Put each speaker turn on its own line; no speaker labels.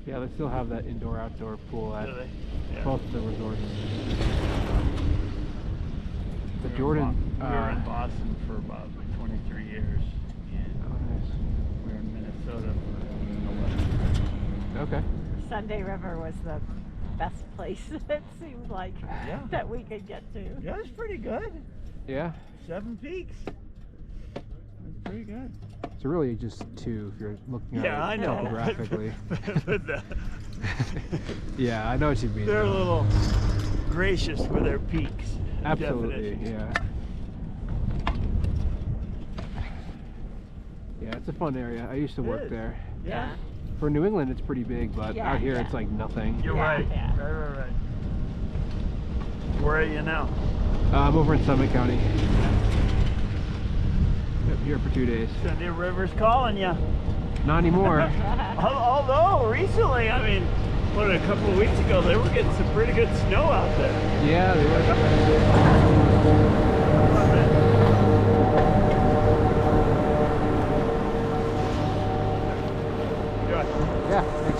Yeah, they still have that indoor-outdoor pool at both of the resorts. The Jordan.
We were in Boston for about 23 years.
Oh, nice.
We were in Minnesota for 11.
Okay.
Sunday River was the best place, it seemed like, that we could get to.
Yeah, it's pretty good.
Yeah.
7 peaks. It's pretty good.
So really just 2 if you're looking at it topographically. Yeah, I know what you mean.
They're a little gracious with their peaks.
Absolutely, yeah. Yeah, it's a fun area. I used to work there.
Yeah.
For New England, it's pretty big, but out here it's like nothing.
You're right. Right. Where are you now?
I'm over in Summit County. Yep, here for 2 days.
Sunday River's calling you.
Not anymore.
Although recently, I mean, a couple of weeks ago, they were getting some pretty good snow out there.
Yeah, they were. Yeah, thanks.